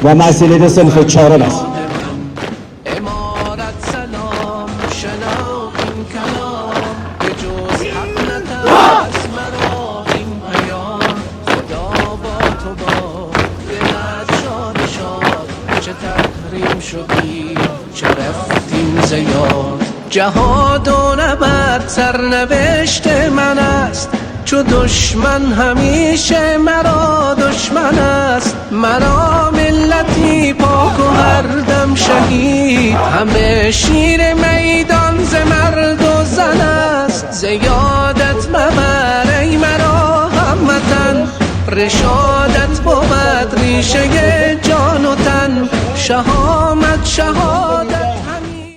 و مسئله صنف چهارم است. جهاد و نبرد سرنوشت من است، چو دشمن همیشه مرا دشمن است. مرا ملتی پاک و هر دم شهید، همه شیر میدان ز مرد و زن است. زیادت مبر ای مرا هموطن، رشادت بود ریشه جان و تن. شهامت شهادت همین